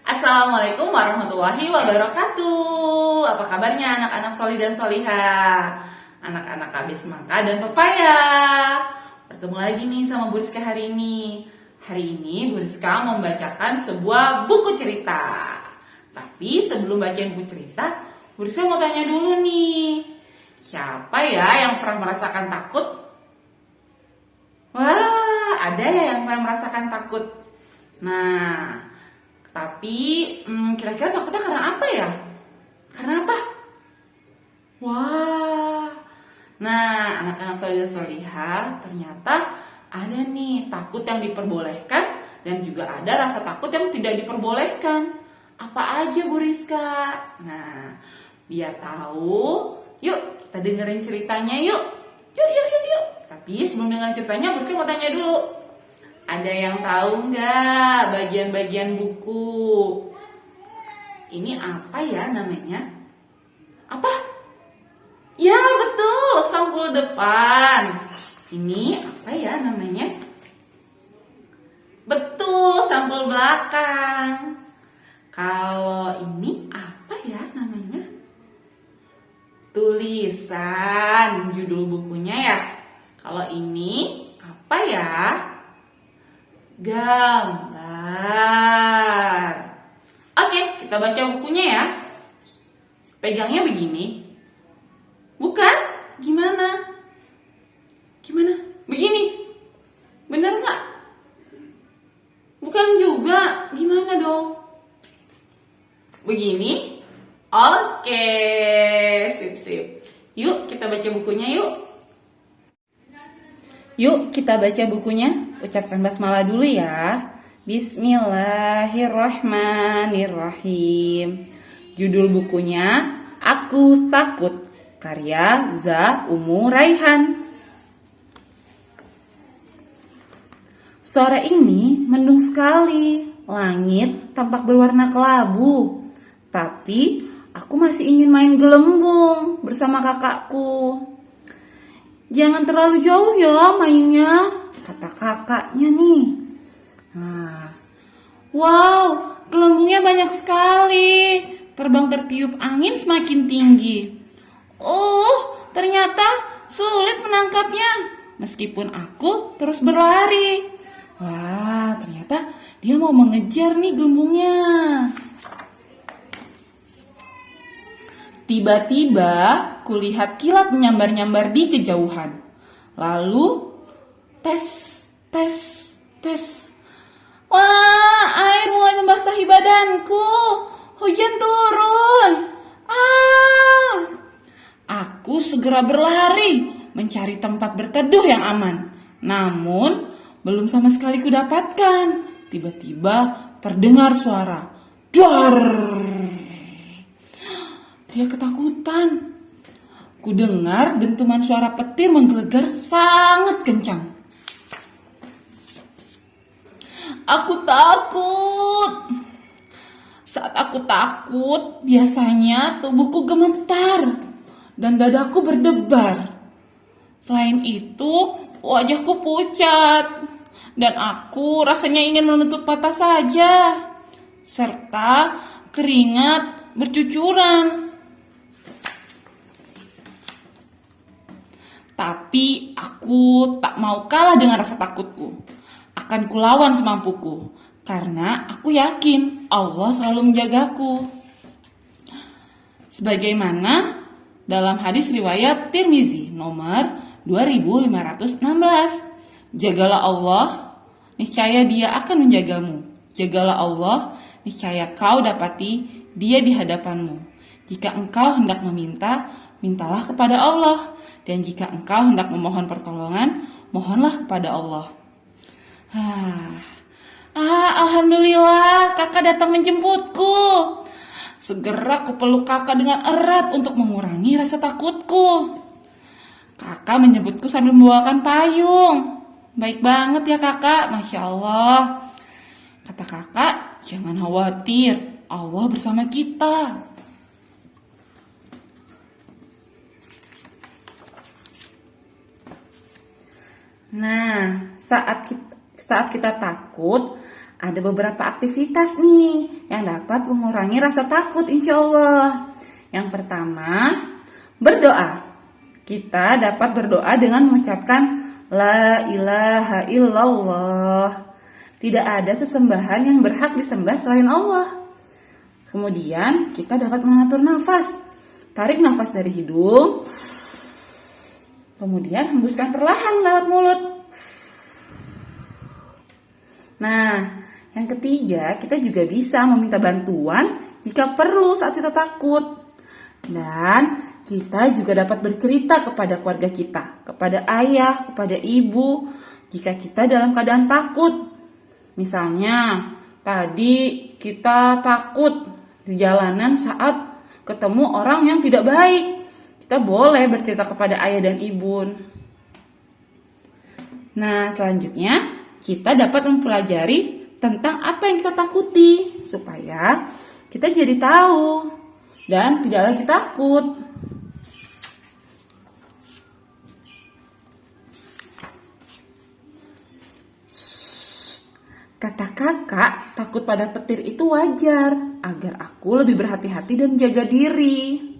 Assalamualaikum warahmatullahi wabarakatuh. Apa kabarnya anak-anak solih dan solihah? Anak-anak KB Semangka dan Pepaya. Bertemu lagi nih sama Bu Rizka hari ini. Hari ini Bu Rizka membacakan sebuah buku cerita. Tapi sebelum bacain buku cerita, Bu Rizka mau tanya dulu nih. Siapa ya yang pernah merasakan takut? Wah, ada ya yang pernah merasakan takut. Nah, tapi kira-kira takutnya karena apa ya? Karena apa? Wah. Nah, anak-anak solih dan solihah, ternyata ada nih takut yang diperbolehkan dan juga ada rasa takut yang tidak diperbolehkan. Apa aja Bu Rizka? Nah, biar tahu, yuk kita dengerin ceritanya yuk. Yuk. Tapi sebelum dengerin ceritanya, Bu Rizka mau tanya dulu. Ada yang tahu nggak bagian-bagian buku? Ini apa ya namanya? Apa? Ya betul, sampul depan. Ini apa ya namanya? Betul, sampul belakang. Kalau ini apa ya namanya? Tulisan, judul bukunya ya. Kalau ini apa ya? Gambar. Oke, kita baca bukunya ya. Pegangnya begini. Bukan? Gimana? Begini? Bener nggak? Bukan juga. Gimana dong? Begini? Oke, sip. Yuk, kita baca bukunya yuk. Yuk kita baca bukunya. Ucapkan basmalah dulu ya. Bismillahirrahmanirrahim. Judul bukunya Aku Takut, karya Za Umu Raihan. Sore ini mendung sekali. Langit tampak berwarna kelabu. Tapi aku masih ingin main gelembung bersama kakakku. Jangan terlalu jauh ya mainnya, kata kakaknya nih. Nah, wow, gelembungnya banyak sekali. Terbang tertiup angin semakin tinggi. Ternyata sulit menangkapnya. Meskipun aku terus berlari. Wah, ternyata dia mau mengejar nih gelembungnya. Tiba-tiba kulihat kilat menyambar-nyambar di kejauhan. Lalu tes. Wah, air mulai membasahi badanku. Hujan turun. Aku segera berlari mencari tempat berteduh yang aman. Namun belum sama sekali kudapatkan. Tiba-tiba terdengar suara. Dar. Dia ketakutan. Ku dengar dentuman suara petir menggelegar sangat kencang. Aku takut. Saat aku takut, biasanya tubuhku gemetar dan dadaku berdebar. Selain itu, wajahku pucat dan aku rasanya ingin menutup mata saja. Serta keringat bercucuran. Tapi aku tak mau kalah dengan rasa takutku. Akan kulawan semampuku. Karena aku yakin Allah selalu menjagaku. Sebagaimana dalam hadis riwayat Tirmizi nomor 2516. Jagalah Allah, niscaya Dia akan menjagamu. Jagalah Allah, niscaya kau dapati Dia di hadapanmu. Jika engkau hendak meminta, mintalah kepada Allah. Dan jika engkau hendak memohon pertolongan, mohonlah kepada Allah. Alhamdulillah, kakak datang menjemputku. Segera kupeluk kakak dengan erat untuk mengurangi rasa takutku. Kakak menjemputku sambil membawakan payung. Baik banget ya kakak, Masya Allah. Kata kakak, jangan khawatir, Allah bersama kita. Nah, saat kita takut, ada beberapa aktivitas nih yang dapat mengurangi rasa takut insya Allah. Yang pertama, berdoa. Kita dapat berdoa dengan mengucapkan La ilaha illallah. Tidak ada sesembahan yang berhak disembah selain Allah. Kemudian kita dapat mengatur nafas. Tarik nafas dari hidung. Kemudian hembuskan perlahan lewat mulut. Nah, yang ketiga, kita juga bisa meminta bantuan jika perlu saat kita takut. Dan kita juga dapat bercerita kepada keluarga kita, kepada ayah, kepada ibu, jika kita dalam keadaan takut. Misalnya, tadi kita takut di jalanan saat ketemu orang yang tidak baik. Kita boleh bercerita kepada ayah dan ibu. Nah, selanjutnya kita dapat mempelajari tentang apa yang kita takuti supaya kita jadi tahu dan tidak lagi takut. Kata kakak, takut pada petir itu wajar agar aku lebih berhati-hati dan menjaga diri.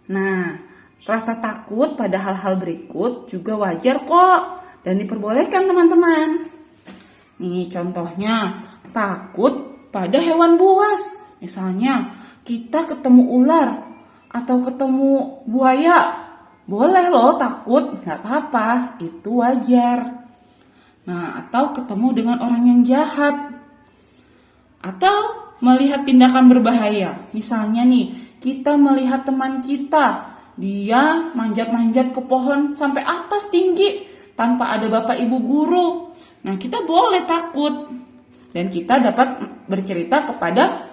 Nah, rasa takut pada hal-hal berikut juga wajar kok dan diperbolehkan teman-teman. Nih contohnya, takut pada hewan buas. Misalnya, kita ketemu ular atau ketemu buaya. Boleh loh takut, gak apa-apa, itu wajar. Nah, atau ketemu dengan orang yang jahat. Atau melihat tindakan berbahaya. Misalnya nih, kita melihat teman kita, dia manjat-manjat ke pohon sampai atas tinggi tanpa ada bapak ibu guru. Nah, kita boleh takut. Dan kita dapat bercerita kepada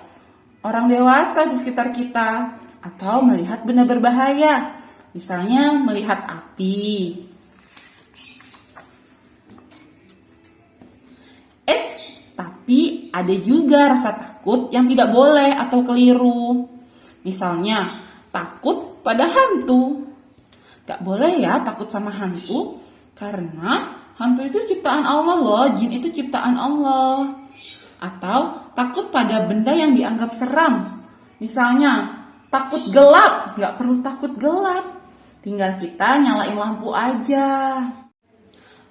orang dewasa di sekitar kita. Atau melihat benda berbahaya. Misalnya melihat api. Tapi ada juga rasa takut yang tidak boleh atau keliru. Misalnya, takut pada hantu. Gak boleh ya takut sama hantu, karena hantu itu ciptaan Allah loh, jin itu ciptaan Allah. Atau takut pada benda yang dianggap seram. Misalnya, takut gelap. Gak perlu takut gelap, tinggal kita nyalain lampu aja.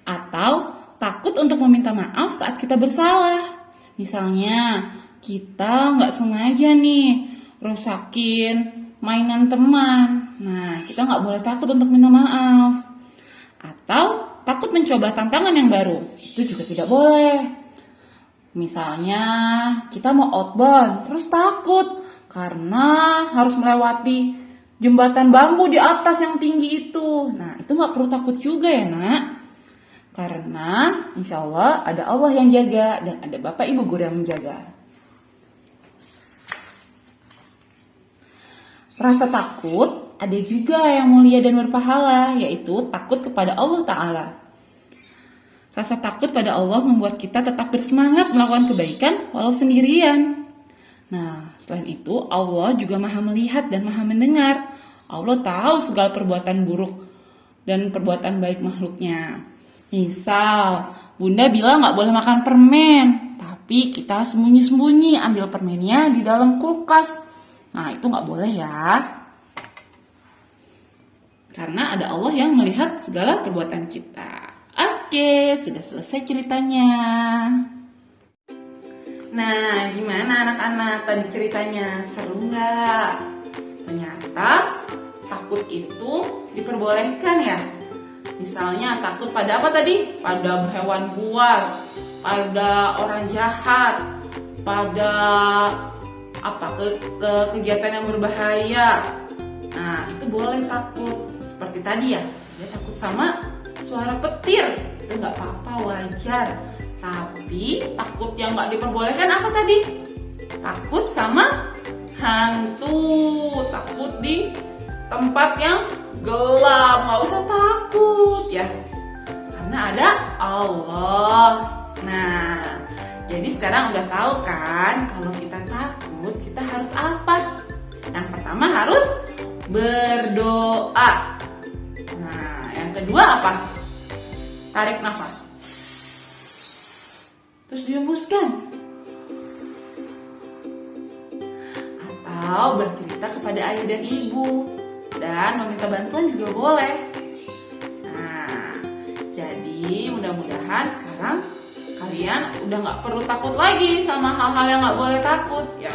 Atau takut untuk meminta maaf saat kita bersalah. Misalnya, kita nggak sengaja nih rusakin mainan teman. Nah, kita nggak boleh takut untuk minta maaf. Atau takut mencoba tantangan yang baru. Itu juga tidak boleh. Misalnya, kita mau outbound, terus takut karena harus melewati jembatan bambu di atas yang tinggi itu. Nah, itu nggak perlu takut juga ya, nak. Karena insya Allah ada Allah yang jaga dan ada bapak ibu guru yang menjaga. Rasa takut ada juga yang mulia dan berpahala, yaitu takut kepada Allah Ta'ala. Rasa takut pada Allah membuat kita tetap bersemangat melakukan kebaikan walau sendirian. Nah, selain itu Allah juga maha melihat dan maha mendengar. Allah tahu segala perbuatan buruk dan perbuatan baik makhluknya. Misal, bunda bilang gak boleh makan permen, tapi kita sembunyi-sembunyi ambil permennya di dalam kulkas. Nah, itu gak boleh ya. Karena ada Allah yang melihat segala perbuatan kita. Oke, sudah selesai ceritanya. Nah, gimana anak-anak tadi ceritanya? Seru gak? Ternyata takut itu diperbolehkan ya. Misalnya takut pada apa tadi? Pada hewan buas, pada orang jahat, pada kegiatan yang berbahaya. Nah, itu boleh takut. Seperti tadi ya, dia takut sama suara petir. Itu nggak apa-apa, wajar. Tapi takut yang nggak diperbolehkan apa tadi? Takut sama hantu. Takut di tempat yang gelap, nggak usah takut ya, karena ada Allah. Nah, jadi sekarang udah tahu kan, kalau kita takut kita harus apa? Yang pertama harus berdoa. Nah, yang kedua apa? Tarik nafas. terus dihembuskan. Atau bercerita kepada ayah dan ibu, dan meminta bantuan juga boleh. Nah, jadi mudah-mudahan sekarang kalian udah nggak perlu takut lagi sama hal-hal yang nggak boleh takut ya.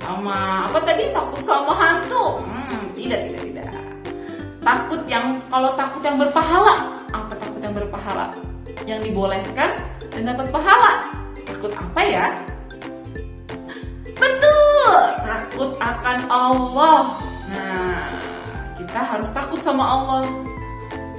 Sama apa tadi, takut sama hantu? Tidak. Kalau takut yang berpahala. Apa takut yang berpahala? Yang dibolehkan dan dapat pahala. Takut apa ya? Betul, takut akan Allah. Nah, kita harus takut sama Allah.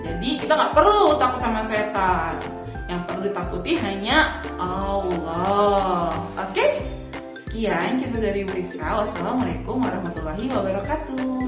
Jadi kita nggak perlu takut sama setan. Yang perlu ditakuti hanya Allah. Oke? Sekian cerita dari Rizka. Wassalamualaikum warahmatullahi wabarakatuh.